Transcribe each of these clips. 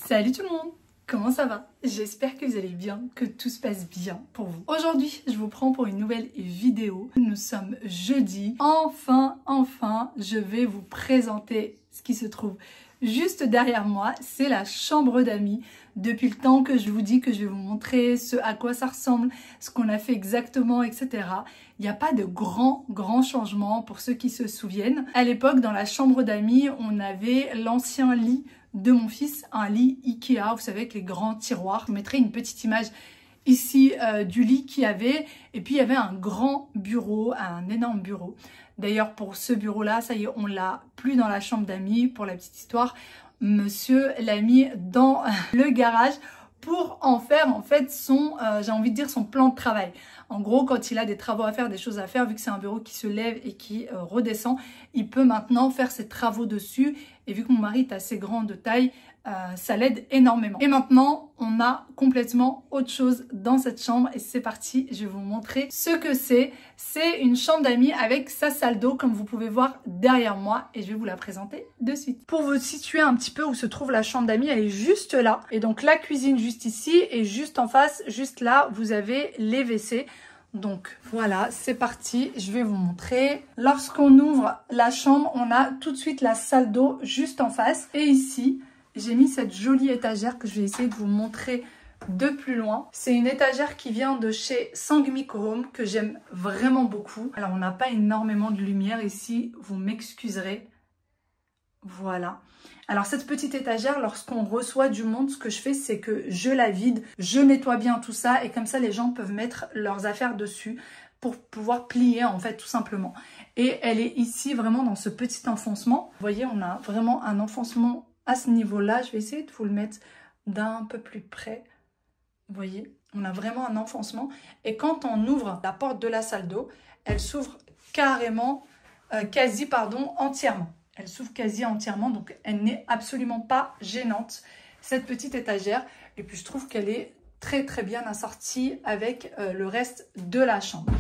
Salut tout le monde! Comment ça va? J'espère que vous allez bien, que tout se passe bien pour vous. Aujourd'hui, je vous prends pour une nouvelle vidéo. Nous sommes jeudi. Enfin, je vais vous présenter ce qui se trouve juste derrière moi. C'est la chambre d'amis. Depuis le temps que je vous dis que je vais vous montrer ce à quoi ça ressemble, ce qu'on a fait exactement, etc. Il n'y a pas de grands changements pour ceux qui se souviennent. À l'époque, dans la chambre d'amis, on avait l'ancien lit de mon fils, un lit Ikea, vous savez, avec les grands tiroirs. Je vous mettrai une petite image ici du lit qu'il y avait. Et puis, il y avait un grand bureau, un énorme bureau. D'ailleurs, pour ce bureau-là, ça y est, on l'a plus dans la chambre d'amis. Pour la petite histoire, monsieur l'a mis dans le garage pour en faire en fait son, j'ai envie de dire, son plan de travail. En gros, quand il a des travaux à faire, des choses à faire, vu que c'est un bureau qui se lève et qui redescend, il peut maintenant faire ses travaux dessus. Et vu que mon mari est assez grand de taille, ça l'aide énormément. Et maintenant, on a complètement autre chose dans cette chambre. Et c'est parti, je vais vous montrer ce que c'est. C'est une chambre d'amis avec sa salle d'eau, comme vous pouvez voir derrière moi. Et je vais vous la présenter de suite. Pour vous situer un petit peu où se trouve la chambre d'amis, elle est juste là. Et donc la cuisine juste ici. Et juste en face, juste là, vous avez les WC. Donc voilà, c'est parti, je vais vous montrer. Lorsqu'on ouvre la chambre, on a tout de suite la salle d'eau juste en face. Et ici, j'ai mis cette jolie étagère que je vais essayer de vous montrer de plus loin. C'est une étagère qui vient de chez Sangmik Home que j'aime vraiment beaucoup. Alors on n'a pas énormément de lumière ici, vous m'excuserez. Voilà. Alors cette petite étagère, lorsqu'on reçoit du monde, ce que je fais, c'est que je la vide, je nettoie bien tout ça et comme ça les gens peuvent mettre leurs affaires dessus pour pouvoir plier en fait tout simplement. Et elle est ici vraiment dans ce petit enfoncement. Vous voyez, on a vraiment un enfoncement à ce niveau-là. Je vais essayer de vous le mettre d'un peu plus près. Vous voyez, on a vraiment un enfoncement. Et quand on ouvre la porte de la salle d'eau, elle s'ouvre carrément, entièrement. Elle s'ouvre quasi entièrement, donc elle n'est absolument pas gênante, cette petite étagère. Et puis je trouve qu'elle est très bien assortie avec le reste de la chambre.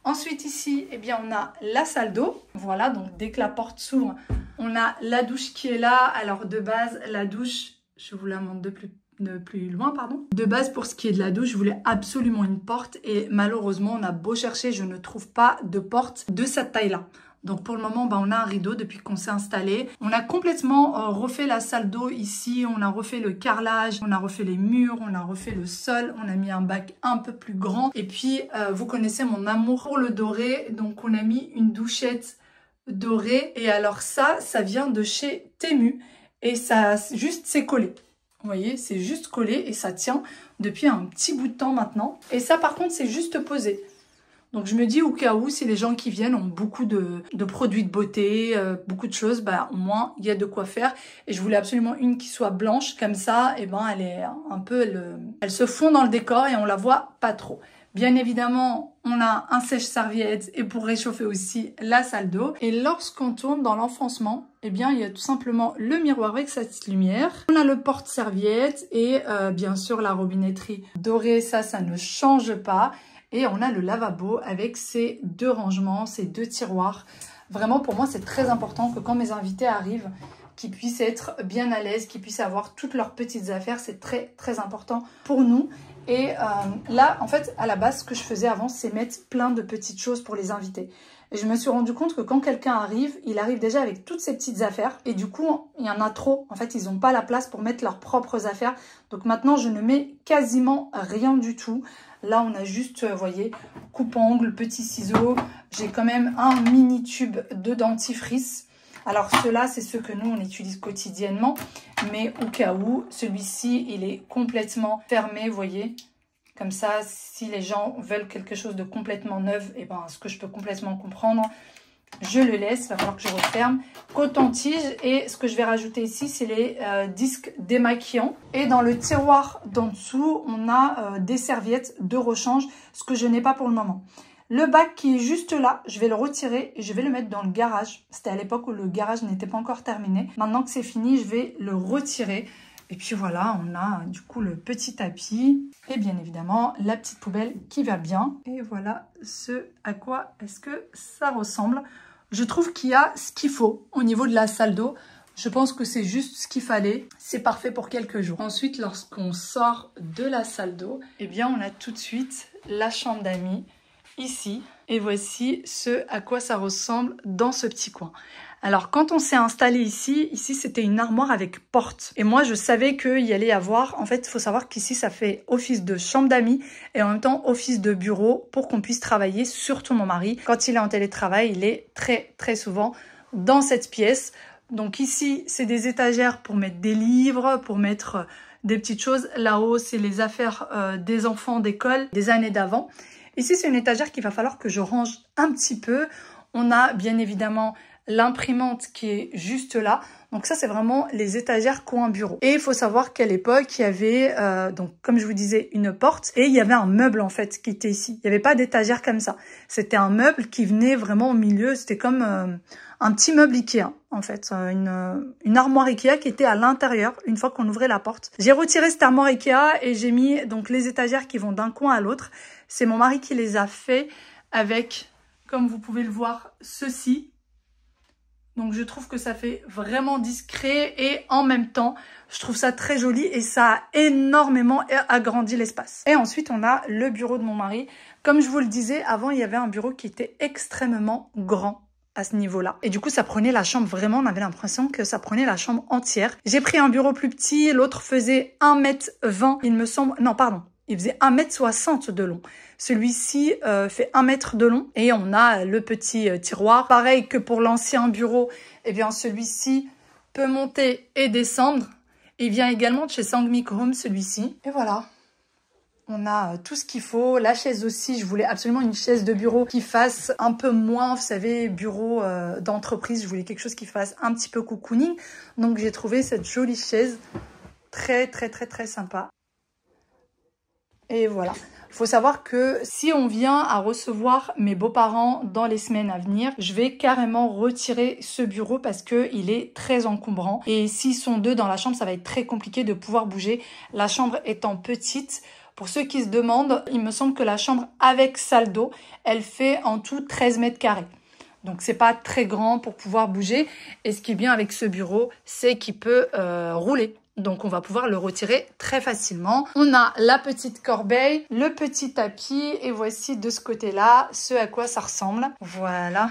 Ensuite ici, eh bien, on a la salle d'eau. Voilà, donc dès que la porte s'ouvre, on a la douche qui est là. Alors de base, la douche, je vous la montre de plus loin, pardon. De base, pour ce qui est de la douche, je voulais absolument une porte. Et malheureusement, on a beau chercher, je ne trouve pas de porte de cette taille-là. Donc pour le moment, on a un rideau depuis qu'on s'est installé. On a complètement refait la salle d'eau ici. On a refait le carrelage, on a refait les murs, on a refait le sol. On a mis un bac un peu plus grand. Et puis, vous connaissez mon amour pour le doré. Donc on a mis une douchette dorée. Et alors ça vient de chez Temu. Et ça, juste, c'est collé. Vous voyez, c'est juste collé et ça tient depuis un petit bout de temps maintenant. Et ça, par contre, c'est juste posé. Donc je me dis au cas où, si les gens qui viennent ont beaucoup de produits de beauté, beaucoup de choses, au moins il y a de quoi faire. Et je voulais absolument une qui soit blanche, comme ça, et elle est un peu, elle se fond dans le décor et on la voit pas trop. Bien évidemment, on a un sèche-serviette et pour réchauffer aussi la salle d'eau. Et lorsqu'on tourne dans l'enfoncement, eh bien il y a tout simplement le miroir avec cette lumière. On a le porte-serviette et bien sûr la robinetterie dorée, ça ne change pas. Et on a le lavabo avec ses deux rangements, ses deux tiroirs. Vraiment, pour moi, c'est très important que quand mes invités arrivent, qu'ils puissent être bien à l'aise, qu'ils puissent avoir toutes leurs petites affaires. C'est très important pour nous. Et là, en fait, à la base, ce que je faisais avant, c'est mettre plein de petites choses pour les invités. Et je me suis rendu compte que quand quelqu'un arrive, il arrive déjà avec toutes ses petites affaires. Et du coup, il y en a trop. En fait, ils n'ont pas la place pour mettre leurs propres affaires. Donc maintenant, je ne mets quasiment rien du tout. Là, on a juste, vous voyez, coupe-ongles, petits ciseaux. J'ai quand même un mini tube de dentifrice. Alors, ceux-là, c'est ceux que nous, on utilise quotidiennement. Mais au cas où, celui-ci, il est complètement fermé, vous voyez. Comme ça, si les gens veulent quelque chose de complètement neuf, ce que je peux complètement comprendre, je le laisse. Il va falloir que je referme. Coton-tige. Et ce que je vais rajouter ici, c'est les disques démaquillants. Et dans le tiroir d'en dessous, on a des serviettes de rechange, ce que je n'ai pas pour le moment. Le bac qui est juste là, je vais le retirer et je vais le mettre dans le garage. C'était à l'époque où le garage n'était pas encore terminé. Maintenant que c'est fini, je vais le retirer. Et puis voilà, on a du coup le petit tapis et bien évidemment la petite poubelle qui va bien. Et voilà ce à quoi est-ce que ça ressemble. Je trouve qu'il y a ce qu'il faut au niveau de la salle d'eau. Je pense que c'est juste ce qu'il fallait. C'est parfait pour quelques jours. Ensuite, lorsqu'on sort de la salle d'eau, eh bien, on a tout de suite la chambre d'amis ici. Et voici ce à quoi ça ressemble dans ce petit coin. Alors, quand on s'est installé ici c'était une armoire avec porte. Et moi, je savais qu'il y allait y avoir... En fait, il faut savoir qu'ici, ça fait office de chambre d'amis et en même temps office de bureau pour qu'on puisse travailler. Surtout mon mari, quand il est en télétravail, il est très souvent dans cette pièce. Donc ici, c'est des étagères pour mettre des livres, pour mettre des petites choses. Là-haut, c'est les affaires des enfants d'école des années d'avant. Ici, c'est une étagère qu'il va falloir que je range un petit peu. On a bien évidemment l'imprimante qui est juste là. Donc ça, c'est vraiment les étagères qu'ont un bureau. Et il faut savoir qu'à l'époque, il y avait, donc comme je vous disais, une porte. Et il y avait un meuble, en fait, qui était ici. Il n'y avait pas d'étagère comme ça. C'était un meuble qui venait vraiment au milieu. C'était comme un petit meuble Ikea, en fait. Une armoire Ikea qui était à l'intérieur, une fois qu'on ouvrait la porte. J'ai retiré cette armoire Ikea et j'ai mis donc les étagères qui vont d'un coin à l'autre. C'est mon mari qui les a fait avec, comme vous pouvez le voir, ceci. Donc je trouve que ça fait vraiment discret et en même temps, je trouve ça très joli et ça a énormément agrandi l'espace. Et ensuite, on a le bureau de mon mari. Comme je vous le disais, avant, il y avait un bureau qui était extrêmement grand à ce niveau-là. Et du coup, ça prenait la chambre vraiment, on avait l'impression que ça prenait la chambre entière. J'ai pris un bureau plus petit, l'autre faisait 1,20 m, il me semble. Non, pardon. Il faisait 1,60 m de long. Celui-ci fait 1 m de long. Et on a le petit tiroir. Pareil que pour l'ancien bureau, eh bien celui-ci peut monter et descendre. Il vient également de chez Sangmik Home, celui-ci. Et voilà. On a tout ce qu'il faut. La chaise aussi, je voulais absolument une chaise de bureau qui fasse un peu moins, vous savez, bureau d'entreprise. Je voulais quelque chose qui fasse un petit peu cocooning. Donc j'ai trouvé cette jolie chaise très sympa. Et voilà. Il faut savoir que si on vient à recevoir mes beaux-parents dans les semaines à venir, je vais carrément retirer ce bureau parce qu'il est très encombrant. Et s'ils sont deux dans la chambre, ça va être très compliqué de pouvoir bouger. La chambre étant petite, pour ceux qui se demandent, il me semble que la chambre avec salle d'eau, elle fait en tout 13 mètres carrés. Donc, c'est pas très grand pour pouvoir bouger. Et ce qui est bien avec ce bureau, c'est qu'il peut rouler. Donc, on va pouvoir le retirer très facilement. On a la petite corbeille, le petit tapis. Et voici de ce côté-là ce à quoi ça ressemble. Voilà.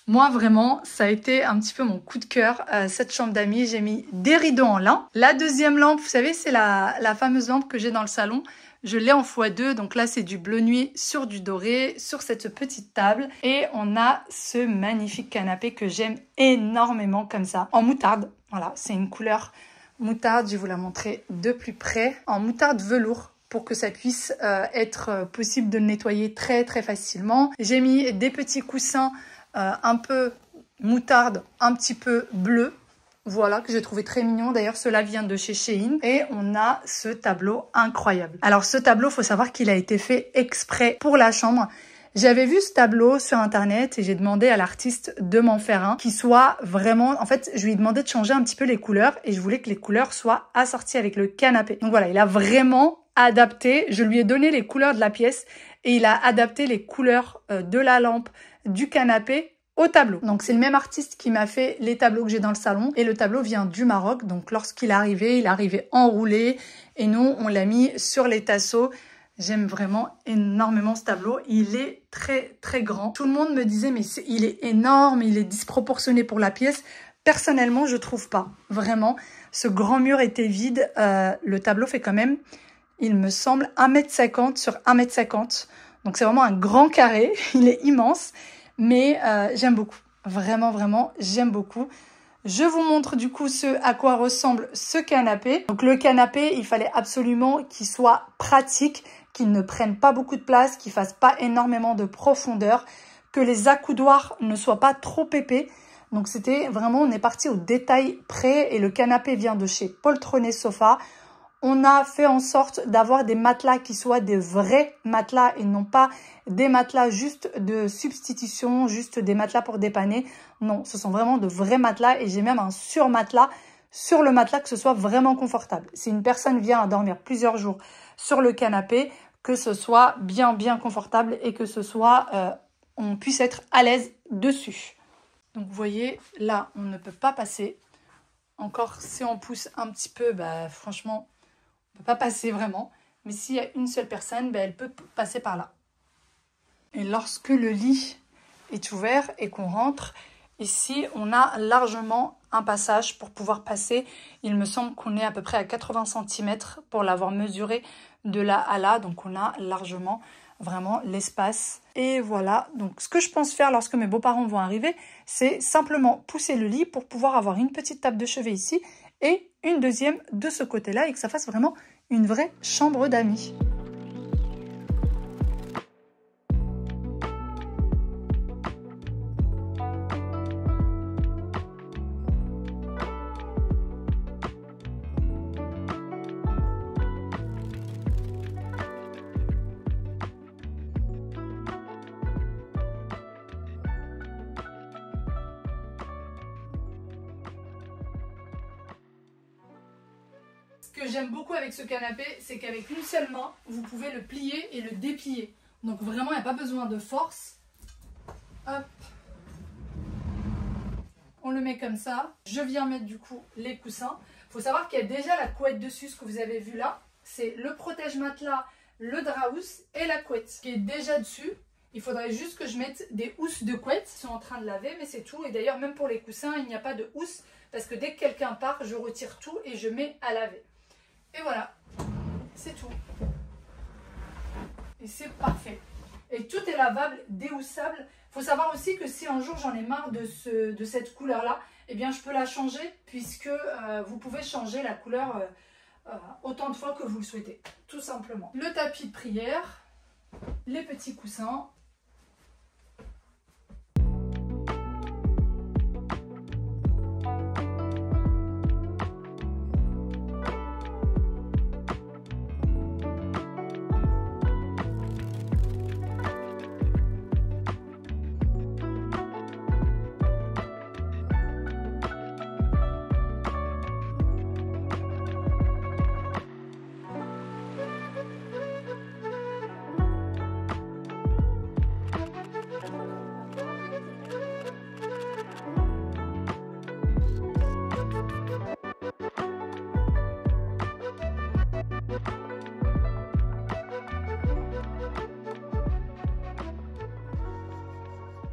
Moi, vraiment, ça a été un petit peu mon coup de cœur, cette chambre d'amis. J'ai mis des rideaux en lin. La deuxième lampe, vous savez, c'est la fameuse lampe que j'ai dans le salon. Je l'ai en x2, donc là, c'est du bleu nuit sur du doré, sur cette petite table. Et on a ce magnifique canapé que j'aime énormément comme ça, en moutarde. Voilà, c'est une couleur moutarde, je vais vous la montrer de plus près, en moutarde velours, pour que ça puisse être possible de le nettoyer très facilement. J'ai mis des petits coussins un peu moutarde, un petit peu bleu. Voilà, que j'ai trouvé très mignon. D'ailleurs, cela vient de chez Shein. Et on a ce tableau incroyable. Alors, ce tableau, il faut savoir qu'il a été fait exprès pour la chambre. J'avais vu ce tableau sur Internet et j'ai demandé à l'artiste de m'en faire un qui soit vraiment... En fait, je lui ai demandé de changer un petit peu les couleurs et je voulais que les couleurs soient assorties avec le canapé. Donc voilà, il a vraiment adapté. Je lui ai donné les couleurs de la pièce et il a adapté les couleurs de la lampe, du canapé au tableau. Donc c'est le même artiste qui m'a fait les tableaux que j'ai dans le salon et le tableau vient du Maroc. Donc lorsqu'il est arrivé enroulé et nous on l'a mis sur les tasseaux. J'aime vraiment énormément ce tableau. Il est très grand. Tout le monde me disait mais il est énorme, il est disproportionné pour la pièce. Personnellement, je trouve pas. Vraiment, ce grand mur était vide. Le tableau fait quand même, il me semble, 1,50 m sur 1,50 m. Donc c'est vraiment un grand carré. Il est immense. Mais j'aime beaucoup. Vraiment, j'aime beaucoup. Je vous montre du coup ce à quoi ressemble ce canapé. Donc le canapé, il fallait absolument qu'il soit pratique, qu'il ne prenne pas beaucoup de place, qu'il fasse pas énormément de profondeur, que les accoudoirs ne soient pas trop épais. Donc c'était vraiment, on est parti au détail près et le canapé vient de chez Poltronné Sofa. On a fait en sorte d'avoir des matelas qui soient des vrais matelas et non pas des matelas juste de substitution, juste des matelas pour dépanner. Non, ce sont vraiment de vrais matelas et j'ai même un surmatelas sur le matelas que ce soit vraiment confortable. Si une personne vient à dormir plusieurs jours sur le canapé, que ce soit bien confortable et que ce soit, on puisse être à l'aise dessus. Donc vous voyez, là, on ne peut pas passer. Encore, si on pousse un petit peu, bah, franchement, on ne peut pas passer vraiment. Mais s'il y a une seule personne, bah, elle peut passer par là. Et lorsque le lit est ouvert et qu'on rentre, ici, on a largement un passage pour pouvoir passer. Il me semble qu'on est à peu près à 80 cm pour l'avoir mesuré de là à là. Donc, on a largement vraiment l'espace. Et voilà, donc ce que je pense faire lorsque mes beaux-parents vont arriver, c'est simplement pousser le lit pour pouvoir avoir une petite table de chevet ici et une deuxième de ce côté-là et que ça fasse vraiment une vraie chambre d'amis. Ce que j'aime beaucoup avec ce canapé, c'est qu'avec une seule main, vous pouvez le plier et le déplier. Donc vraiment, il n'y a pas besoin de force. Hop. On le met comme ça. Je viens mettre du coup les coussins. Il faut savoir qu'il y a déjà la couette dessus, ce que vous avez vu là. C'est le protège-matelas, le drap housse et la couette qui est déjà dessus. Il faudrait juste que je mette des housses de couette. Ils sont en train de laver, mais c'est tout. Et d'ailleurs, même pour les coussins, il n'y a pas de housse parce que dès que quelqu'un part, je retire tout et je mets à laver. Et voilà, c'est tout. Et c'est parfait. Et tout est lavable, déhoussable. Il faut savoir aussi que si un jour j'en ai marre de cette couleur-là, eh bien je peux la changer puisque vous pouvez changer la couleur autant de fois que vous le souhaitez. Tout simplement. Le tapis de prière, les petits coussins.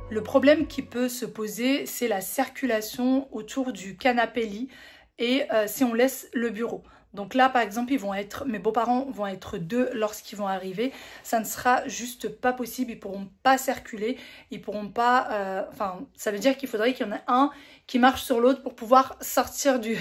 Le problème qui peut se poser, c'est la circulation autour du canapé-lit et si on laisse le bureau. Donc là, par exemple, mes beaux-parents vont être deux lorsqu'ils vont arriver. Ça ne sera juste pas possible. Ils ne pourront pas circuler. Ils pourront pas... ça veut dire qu'il faudrait qu'il y en ait un qui marche sur l'autre pour pouvoir sortir du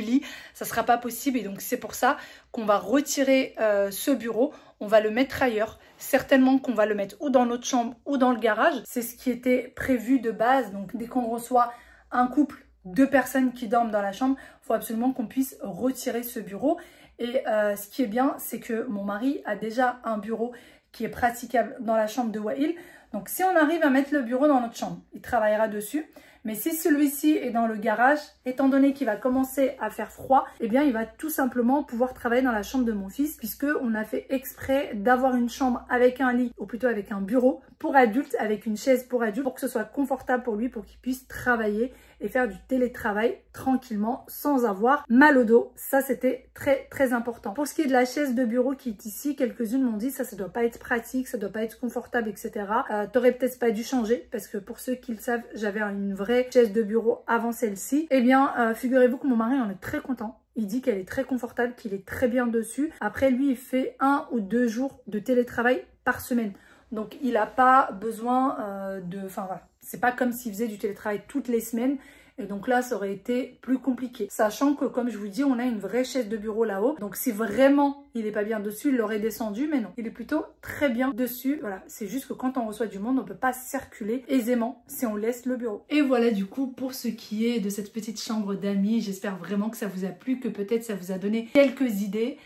lit. Ça ne sera pas possible. Et donc, c'est pour ça qu'on va retirer ce bureau. On va le mettre ailleurs. Certainement qu'on va le mettre ou dans notre chambre ou dans le garage. C'est ce qui était prévu de base. Donc, dès qu'on reçoit un couple, 2 personnes qui dorment dans la chambre, il faut absolument qu'on puisse retirer ce bureau. Et ce qui est bien, c'est que mon mari a déjà un bureau qui est praticable dans la chambre de Wael. Donc, si on arrive à mettre le bureau dans notre chambre, il travaillera dessus. Mais si celui-ci est dans le garage, étant donné qu'il va commencer à faire froid, eh bien, il va tout simplement pouvoir travailler dans la chambre de mon fils puisqu'on a fait exprès d'avoir une chambre avec un lit, ou plutôt avec un bureau pour adultes, avec une chaise pour adultes, pour que ce soit confortable pour lui, pour qu'il puisse travailler et faire du télétravail tranquillement sans avoir mal au dos. Ça, c'était très, très important. Pour ce qui est de la chaise de bureau qui est ici, quelques-unes m'ont dit ça doit pas être pratique, ça doit pas être confortable, etc. T'aurais peut-être pas dû changer parce que pour ceux qui le savent, j'avais une vraie chaise de bureau avant celle-ci. Eh bien, figurez-vous que mon mari en est très content. Il dit qu'elle est très confortable, qu'il est très bien dessus. Après, lui, il fait 1 ou 2 jours de télétravail par semaine. Donc, il n'a pas besoin Enfin, voilà. C'est pas comme s'il faisait du télétravail toutes les semaines. Et donc là, ça aurait été plus compliqué. Sachant que, comme je vous dis, on a une vraie chaise de bureau là-haut. Donc, si vraiment il n'est pas bien dessus, il l'aurait descendu. Mais non, il est plutôt très bien dessus. Voilà, c'est juste que quand on reçoit du monde, on ne peut pas circuler aisément si on laisse le bureau. Et voilà du coup pour ce qui est de cette petite chambre d'amis. J'espère vraiment que ça vous a plu, que peut-être ça vous a donné quelques idées.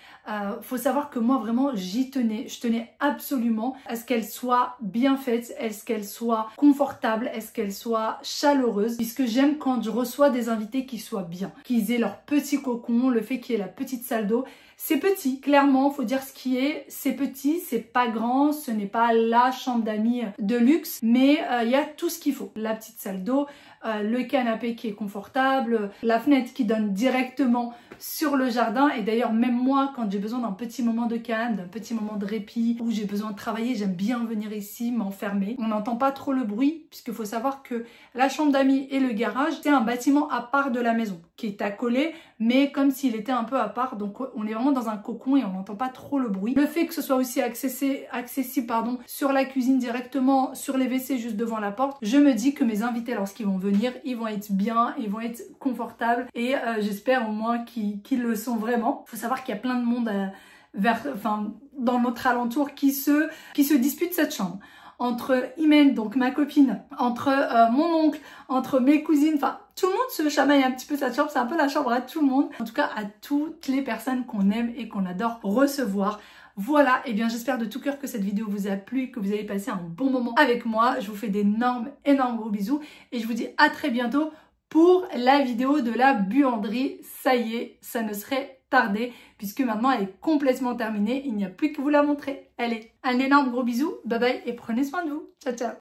Faut savoir que moi vraiment j'y tenais, je tenais absolument à ce qu'elle soit bien faite, à ce qu'elle soit confortable, à ce qu'elle soit chaleureuse, puisque j'aime quand je reçois des invités qui soient bien, qu'ils aient leur petit cocon, le fait qu'il y ait la petite salle d'eau, C'est petit, clairement, faut dire ce qui est. C'est petit, c'est pas grand, ce n'est pas la chambre d'amis de luxe, mais il y a tout ce qu'il faut. La petite salle d'eau, le canapé qui est confortable, la fenêtre qui donne directement sur le jardin. Et d'ailleurs, même moi, quand j'ai besoin d'un petit moment de calme, d'un petit moment de répit, où j'ai besoin de travailler, j'aime bien venir ici, m'enfermer. On n'entend pas trop le bruit, puisqu'il faut savoir que la chambre d'amis et le garage, c'est un bâtiment à part de la maison, qui est accolé, mais comme s'il était un peu à part. Donc on est vraiment dans un cocon et on n'entend pas trop le bruit. Le fait que ce soit aussi accessible sur la cuisine directement, sur les WC juste devant la porte, je me dis que mes invités, lorsqu'ils vont venir, ils vont être bien, ils vont être confortables et j'espère au moins qu'ils le sont vraiment. Il faut savoir qu'il y a plein de monde dans notre alentour qui se disputent cette chambre. Entre Imen, donc ma copine, entre mon oncle, entre mes cousines, enfin tout le monde se chamaille un petit peu cette chambre, c'est un peu la chambre à tout le monde, en tout cas à toutes les personnes qu'on aime et qu'on adore recevoir. Voilà, et bien j'espère de tout cœur que cette vidéo vous a plu, que vous avez passé un bon moment avec moi. Je vous fais d'énormes gros bisous et je vous dis à très bientôt pour la vidéo de la buanderie. Ça y est, ça ne serait tardé puisque maintenant elle est complètement terminée, il n'y a plus que vous la montrer. Allez, un énorme gros bisou, bye bye et prenez soin de vous. Ciao ciao.